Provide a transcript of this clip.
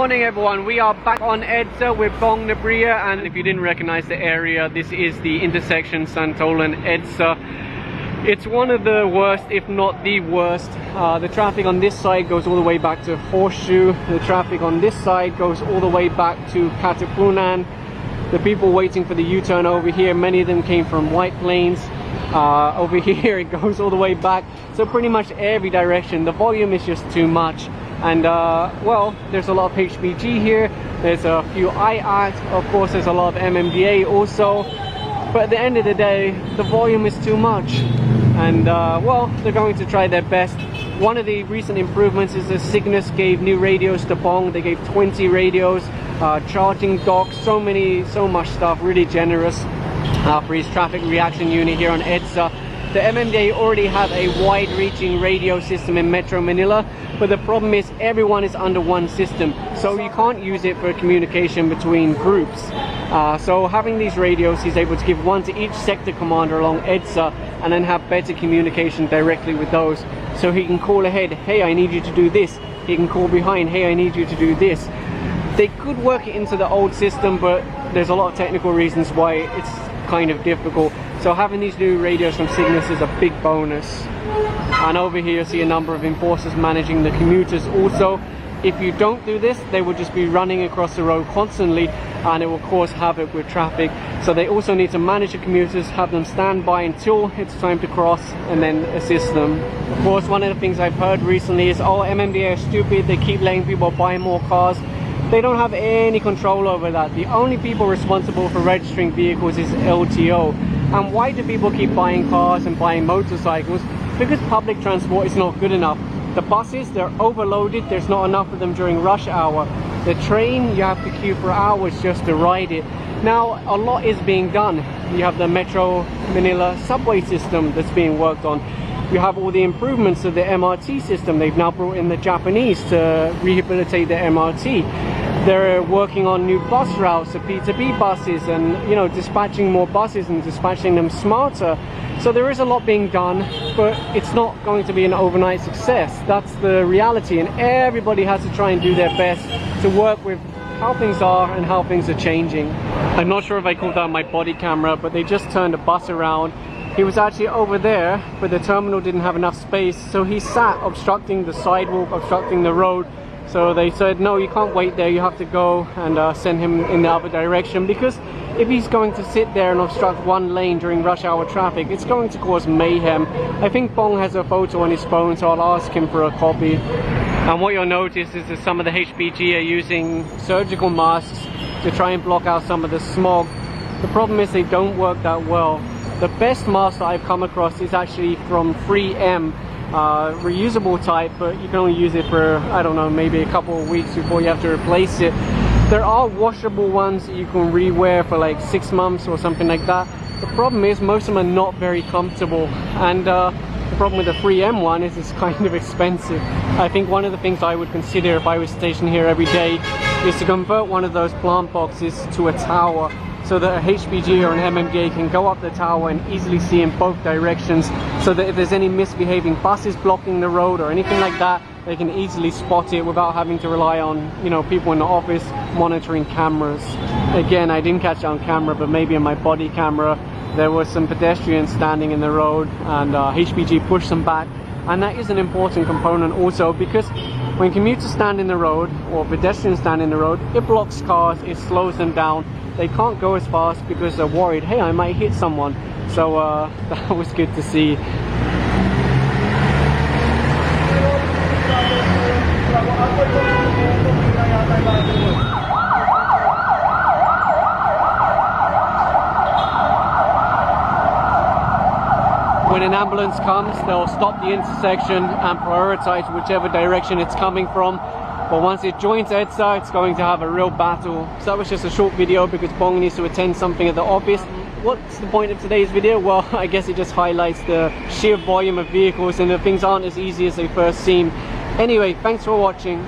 morning everyone, we are back on EDSA with Bong, and if you didn't recognize the area, this is the intersection Santolan EDSA. It's one of the worst, if not the worst. The traffic on this side goes all the way back to Horseshoe. The traffic on this side goes all the way back to Katipunan. The people waiting for the U-turn over here, many of them came from White Plains. Over here it goes all the way back, so pretty much every direction. The volume is just too much. And well, there's a lot of HPG here, there's a few IAT, of course there's a lot of MMDA also, but at the end of the day, the volume is too much. And well, they're going to try their best. One of the recent improvements is that Cignus gave new radios to Bong. They gave 20 radios, charging docks, so much stuff, really generous for his traffic reaction unit here on EDSA. The MMDA already have a wide-reaching radio system in Metro Manila, but the problem is everyone is under one system, so you can't use it for communication between groups. So having these radios, he's able to give one to each sector commander along EDSA and then have better communication directly with those. So he can call ahead, hey, I need you to do this. He can call behind, hey, I need you to do this. They could work it into the old system, but there's a lot of technical reasons why it's kind of difficult. So having these new radios from Cignus is a big bonus. And over here you see a number of enforcers managing the commuters also. If you don't do this, they will just be running across the road constantly and it will cause havoc with traffic. So they also need to manage the commuters, have them stand by until it's time to cross and then assist them. Of course, one of the things I've heard recently is, oh, MMDA are stupid, they keep letting people buy more cars. They don't have any control over that. The only people responsible for registering vehicles is LTO. And why do people keep buying cars and buying motorcycles? Because public transport is not good enough. The buses, they're overloaded, there's not enough of them during rush hour. The train, you have to queue for hours just to ride it. Now, a lot is being done. You have the Metro Manila subway system that's being worked on. You have all the improvements to the MRT system. They've now brought in the Japanese to rehabilitate the MRT. They're working on new bus routes, the P2P buses, and you know, dispatching more buses and dispatching them smarter. So there is a lot being done, but it's not going to be an overnight success. That's the reality, and everybody has to try and do their best to work with how things are and how things are changing. I'm not sure if I caught that on my body camera, but they just turned a bus around. He was actually over there, but the terminal didn't have enough space, so he sat obstructing the sidewalk, obstructing the road. So they said, no, you can't wait there, you have to go and send him in the other direction, because if he's going to sit there and obstruct one lane during rush hour traffic, it's going to cause mayhem. I think Bong has a photo on his phone, so I'll ask him for a copy. And what you'll notice is that some of the HPG are using surgical masks to try and block out some of the smog. The problem is they don't work that well. The best mask that I've come across is actually from 3M. Reusable type, but you can only use it for, I don't know, maybe a couple of weeks before you have to replace it. There are washable ones that you can rewear for like 6 months or something like that. The problem is most of them are not very comfortable, and the problem with the 3M one is it's kind of expensive. I think one of the things I would consider if I was stationed here every day is to convert one of those plant boxes to a tower, so that a HPG or an MMDA can go up the tower and easily see in both directions, so that if there's any misbehaving buses blocking the road or anything like that, they can easily spot it without having to rely on, you know, people in the office monitoring cameras. Again, I didn't catch it on camera, but maybe in my body camera, there were some pedestrians standing in the road and HPG pushed them back. And that is an important component also, because when commuters stand in the road or pedestrians stand in the road, it blocks cars, it slows them down. They can't go as fast because they're worried, hey, I might hit someone. So that was good to see. When an ambulance comes, they'll stop the intersection and prioritize whichever direction it's coming from. But once it joins EDSA, it's going to have a real battle. So that was just a short video because Bong needs to attend something at the office. What's the point of today's video? Well, I guess it just highlights the sheer volume of vehicles and that things aren't as easy as they first seem. Anyway, thanks for watching.